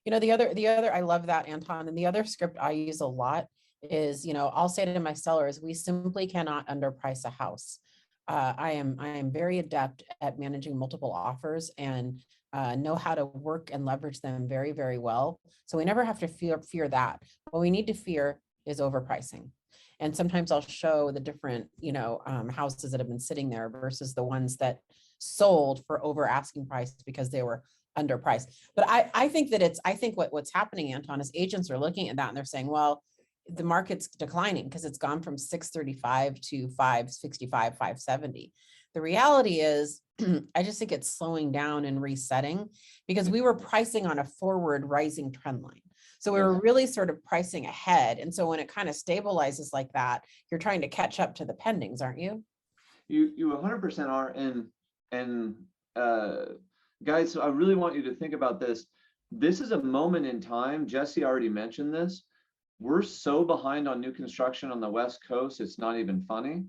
The other, I love that, Anton. And the other script I use a lot is, I'll say to my sellers, we simply cannot underprice a house. I am very adept at managing multiple offers and know how to work and leverage them very, very well. So we never have to fear that. What we need to fear is overpricing. And sometimes I'll show the different, houses that have been sitting there versus the ones that sold for over asking price because they were underpriced. But I think what's happening, Anton, is agents are looking at that and they're saying, well, the market's declining because it's gone from 635 to 565, 570. The reality is, I just think it's slowing down and resetting because we were pricing on a forward rising trend line. So we were really sort of pricing ahead. And so when it kind of stabilizes like that, you're trying to catch up to the pendings, aren't you? You 100% are. And guys, so I really want you to think about this. This is a moment in time. Jesse already mentioned this. We're so behind on new construction on the West Coast, it's not even funny.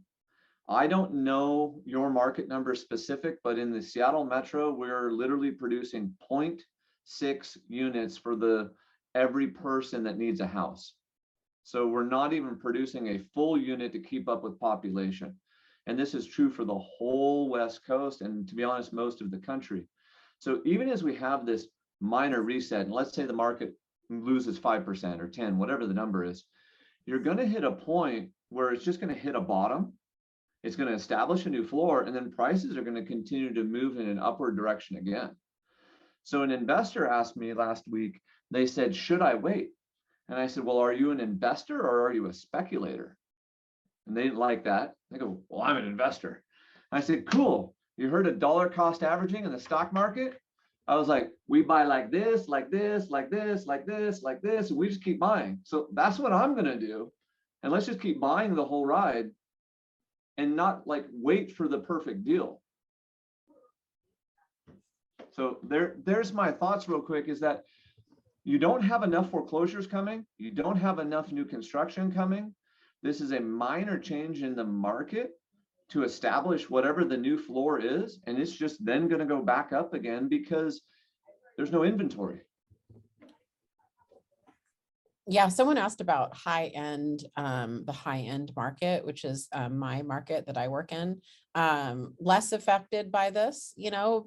I don't know your market number specific, but in the Seattle Metro, we're literally producing 0.6 units for every person that needs a house. So we're not even producing a full unit to keep up with population. And this is true for the whole West Coast and, to be honest, most of the country. So even as we have this minor reset, and let's say the market loses 5% or 10, whatever the number is, you're going to hit a point where it's just going to hit a bottom. It's going to establish a new floor, and then prices are going to continue to move in an upward direction again. So an investor asked me last week, they said, should I wait? And I said, well, are you an investor or are you a speculator? And they didn't like that. They go, well, I'm an investor. I said, cool. You heard of dollar cost averaging in the stock market? I was like, we buy like this, like this, like this, like this, like this, and we just keep buying. So that's what I'm going to do. And let's just keep buying the whole ride and not like wait for the perfect deal. So there's my thoughts real quick, is that you don't have enough foreclosures coming. You don't have enough new construction coming. This is a minor change in the market to establish whatever the new floor is, and it's just then going to go back up again because there's no inventory. Yeah, someone asked about high end, the high end market, which is my market that I work in, less affected by this,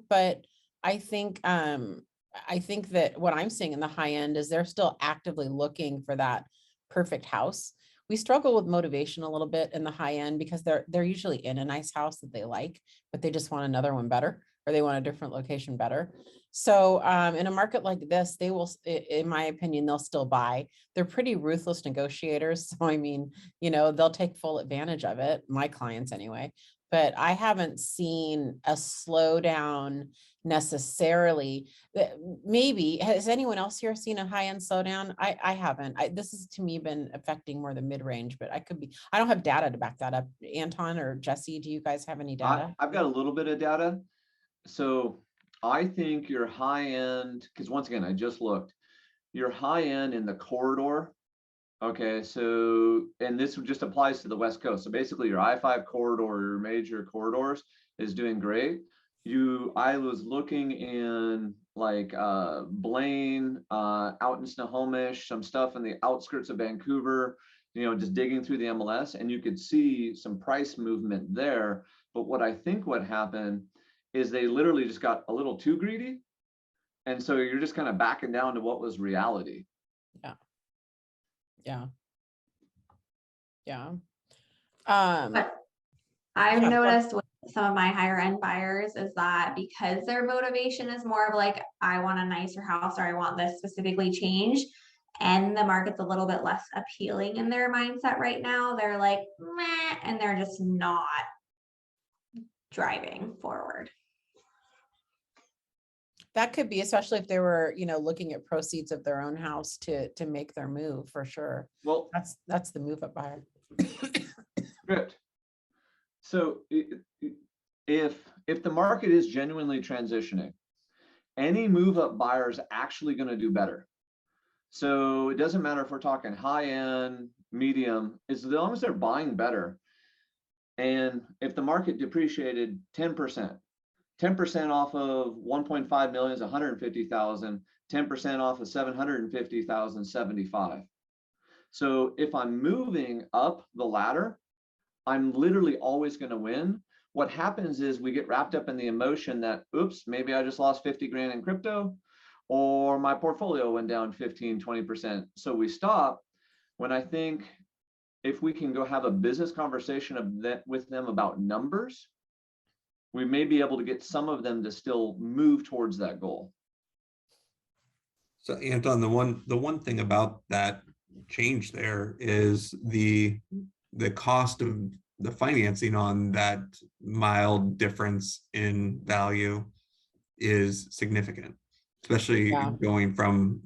but I think that what I'm seeing in the high end is they're still actively looking for that perfect house. We struggle with motivation a little bit in the high end because they're usually in a nice house that they like, but they just want another one better, or they want a different location better. So in a market like this, they will, in my opinion, they'll still buy. They're pretty ruthless negotiators. So I mean, they'll take full advantage of it, my clients anyway. But I haven't seen a slowdown necessarily. Maybe, has anyone else here seen a high-end slowdown? I haven't. This has to me been affecting more the mid-range, but I don't have data to back that up. Anton or Jesse, do you guys have any data? I've got a little bit of data. So I think your high end, because once again, I just looked, your high end in the corridor. Okay, so, and this just applies to the West Coast. So basically your I-5 corridor, your major corridors is doing great. I was looking in like Blaine, out in Snohomish, some stuff in the outskirts of Vancouver, just digging through the MLS, and you could see some price movement there. But what I think what happened is they literally just got a little too greedy. And so you're just kind of backing down to what was reality. Yeah. But I've yeah, noticed with some of my higher end buyers is that because their motivation is more of like, I want a nicer house, or I want this specifically changed, and the market's a little bit less appealing in their mindset right now, they're like, meh, and they're just not driving forward. that could be, especially if they were, looking at proceeds of their own house to make their move, for sure. Well, That's the move up buyer. script. So if the market is genuinely transitioning, any move up buyer is actually going to do better. So it doesn't matter if we're talking high end, medium, as long as they're buying better. And if the market depreciated 10%, 10% off of 1.5 million is 150,000, 10% off of 750,000, 75. So if I'm moving up the ladder, I'm literally always going to win. What happens is we get wrapped up in the emotion that, oops, maybe I just lost 50 grand in crypto, or my portfolio went down 15, 20%. So we stop. When I think if we can go have a business conversation with them about numbers, we may be able to get some of them to still move towards that goal. So Anton, the one thing about that change there is the cost of the financing on that mild difference in value is significant, especially going from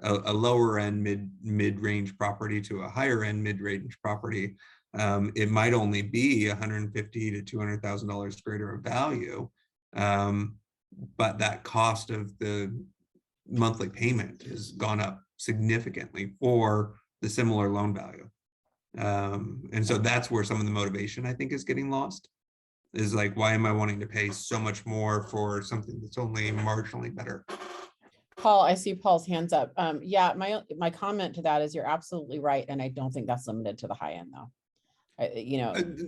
a lower end mid-range property to a higher end mid-range property. It might only be $150,000 to $200,000 greater of value, but that cost of the monthly payment has gone up significantly for the similar loan value. And so that's where some of the motivation, I think, is getting lost, is like, why am I wanting to pay so much more for something that's only marginally better? Paul, I see Paul's hands up. Yeah, my comment to that is you're absolutely right. And I don't think that's limited to the high end though.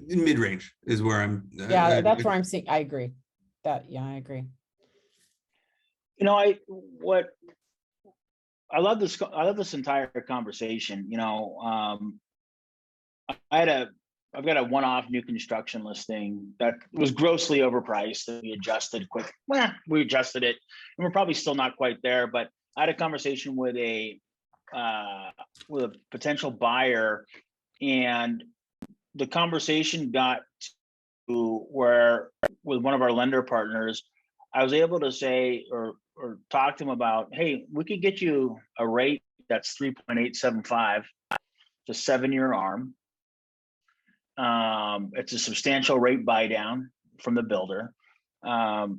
Mid-range is where I'm. That's where I'm seeing. I agree. I agree. I love this. I love this entire conversation. I've got a one-off new construction listing that was grossly overpriced that we adjusted quick. Well, we adjusted it, and we're probably still not quite there. But I had a conversation with a potential buyer, and the conversation got to where, with one of our lender partners, I was able to say or talk to him about, hey, we could get you a rate that's 3.875, it's a 7-year ARM. It's a substantial rate buy down from the builder. So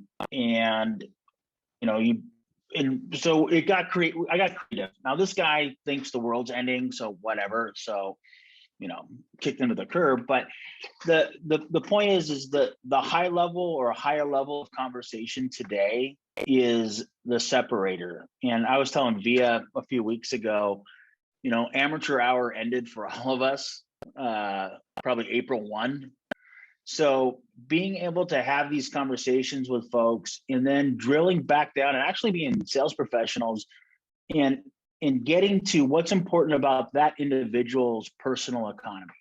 I got creative. Now this guy thinks the world's ending, so whatever. So kicked into the curb. But the point is the high level or a higher level of conversation today is the separator. And I was telling Via a few weeks ago, amateur hour ended for all of us, probably April 1. So being able to have these conversations with folks and then drilling back down and actually being sales professionals and getting to what's important about that individual's personal economy.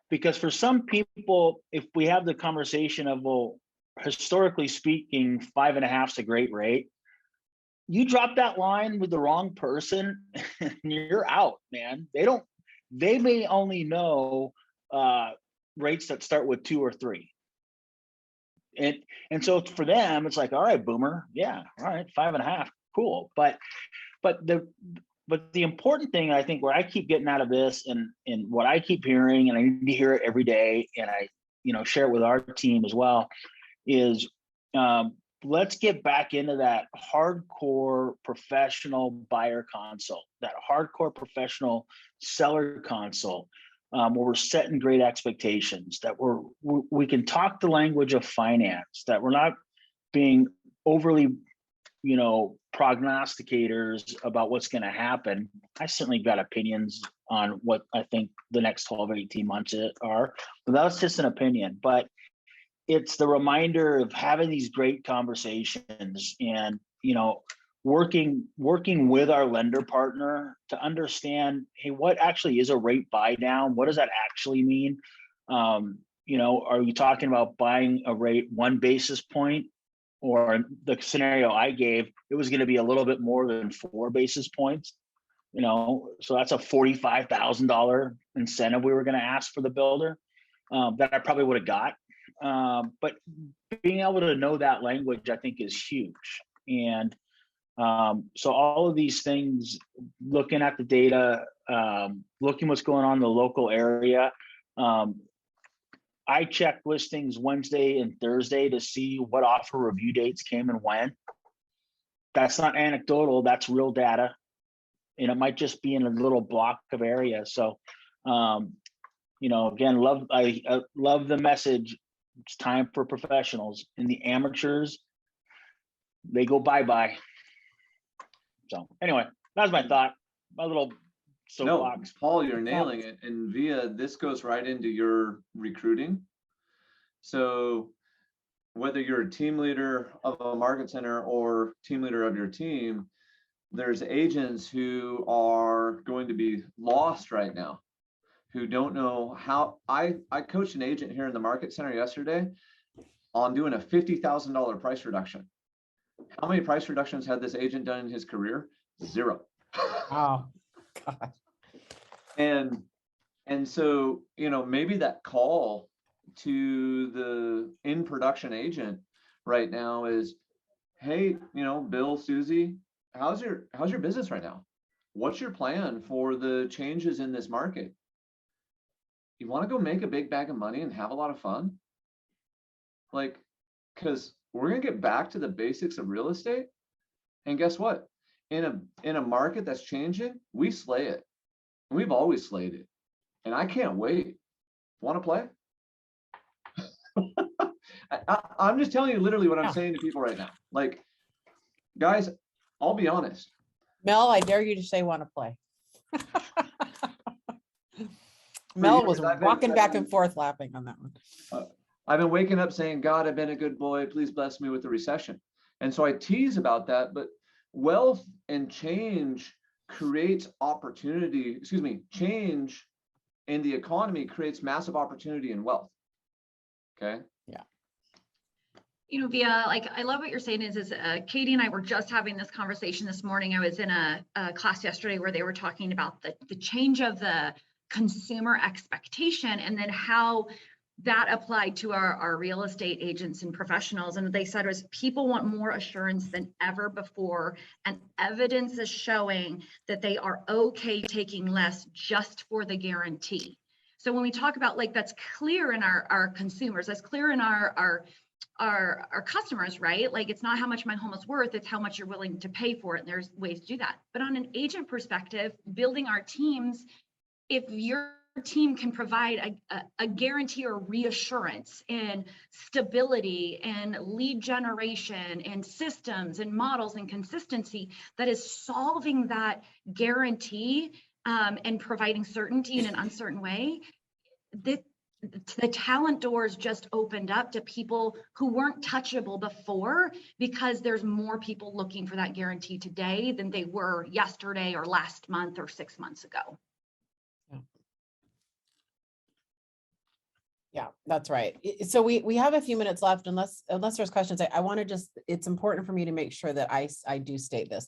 Because for some people, if we have the conversation of, well, historically speaking, 5.5 is a great rate, you drop that line with the wrong person and you're out, man. They may only know rates that start with 2 or 3. And so for them, it's like, all right, boomer. Yeah. All right. 5.5. Cool. But the important thing, I think, where I keep getting out of this and what I keep hearing, and I need to hear it every day, and I, share it with our team as well, is let's get back into that hardcore professional buyer consult, that hardcore professional seller consult, where we're setting great expectations, that we can talk the language of finance, that we're not being overly, prognosticators about what's going to happen. I certainly got opinions on what I think the next 12 or 18 months are, but that's just an opinion. But it's the reminder of having these great conversations and, working with our lender partner to understand, hey, what actually is a rate buy down? What does that actually mean? Are you talking about buying a rate 1 basis point? Or the scenario I gave, it was going to be a little bit more than 4 basis points, so that's a $45,000 incentive we were going to ask for the builder that I probably would have got. But being able to know that language, I think, is huge. And so all of these things, looking at the data, looking what's going on in the local area. I check listings Wednesday and Thursday to see what offer review dates came and when. That's not anecdotal, that's real data. And it might just be in a little block of area. So, again, I love the message. It's time for professionals, and the amateurs, they go bye-bye. So anyway, that's my thought, my little soapbox. No, Paul, you're nailing it. And Via, this goes right into your recruiting. So whether you're a team leader of a market center or team leader of your team, there's agents who are going to be lost right now, who don't know how. I coached an agent here in the market center yesterday on doing a $50,000 price reduction. How many price reductions had this agent done in his career? 0. Oh, God. And so, maybe that call to the in production agent right now is, hey, Bill, Susie, how's your business right now? What's your plan for the changes in this market? You want to go make a big bag of money and have a lot of fun? Because we're going to get back to the basics of real estate. And guess what? In a market that's changing, we slay it. We've always slayed it. And I can't wait. Want to play? I'm just telling you literally what I'm saying to people right now. Guys, I'll be honest. Mel, I dare you to say want to play. Mel was rocking back and forth laughing on that one. I've been waking up saying, God, I've been a good boy. Please bless me with the recession. And so I tease about that, but wealth and change creates opportunity. Change in the economy creates massive opportunity and wealth. Okay. Yeah. Via, I love what you're saying is Katie and I were just having this conversation this morning. I was in a class yesterday where they were talking about the change of the consumer expectation and then how that applied to our real estate agents and professionals. And what they said was people want more assurance than ever before. And evidence is showing that they are okay taking less just for the guarantee. So when we talk about that's clear in our consumers, that's clear in our customers, right? It's not how much my home is worth, it's how much you're willing to pay for it. And there's ways to do that. But on an agent perspective, building our teams, if you're team can provide a guarantee or reassurance in stability and lead generation and systems and models and consistency that is solving that guarantee and providing certainty in an uncertain way, the talent doors just opened up to people who weren't touchable before, because there's more people looking for that guarantee today than they were yesterday or last month or 6 months ago. Yeah, that's right. So we have a few minutes left, unless there's questions. I want to just, it's important for me to make sure that I do state this.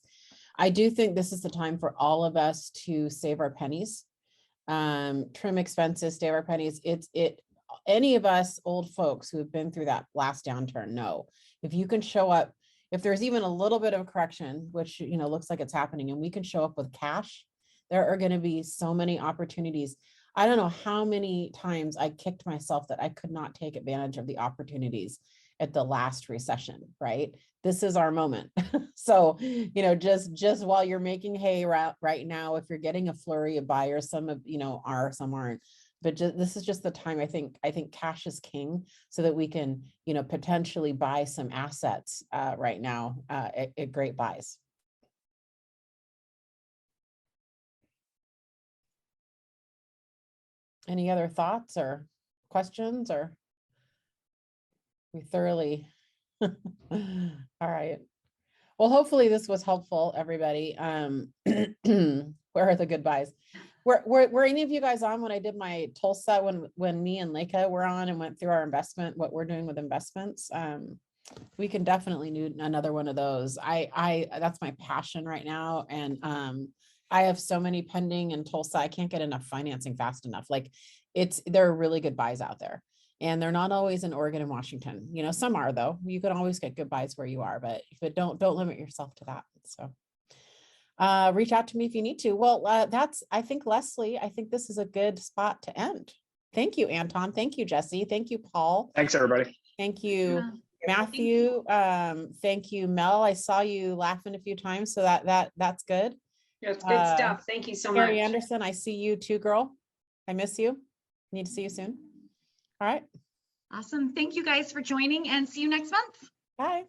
I do think this is the time for all of us to save our pennies, trim expenses, save our pennies. Any of us old folks who have been through that last downturn know, if you can show up, if there's even a little bit of correction, which, you know, looks like it's happening, and we can show up with cash, there are going to be so many opportunities. I don't know how many times I kicked myself that I could not take advantage of the opportunities at the last recession, right? This is our moment. So, you know, just while you're making hay right now, if you're getting a flurry of buyers, some of, you know, are, some aren't, but this is just the time. I think cash is king, so that we can, you know, potentially buy some assets right now at great buys. Any other thoughts or questions, or we thoroughly? All right. Well, hopefully this was helpful, everybody. Where are the good buys? Were any of you guys on when I did my Tulsa, when me and Leica were on and went through our investment, what we're doing with investments? We can definitely do another one of those. That's my passion right now. And I have so many pending in Tulsa. I can't get enough financing fast enough. Like, there are really good buys out there, and they're not always in Oregon and Washington. You know, some are, though. You can always get good buys where you are, but don't limit yourself to that. So reach out to me if you need to. Well, I think, Leslie, I think this is a good spot to end. Thank you, Anton. Thank you, Jesse. Thank you, Paul. Thanks, everybody. Thank you, Yeah. Matthew. Thank you, Mel. I saw you laughing a few times, so that's good. That's good stuff. Thank you so much. Carrie Anderson, I see you too, girl. I miss you. Need to see you soon. All right. Awesome. Thank you guys for joining, and see you next month. Bye.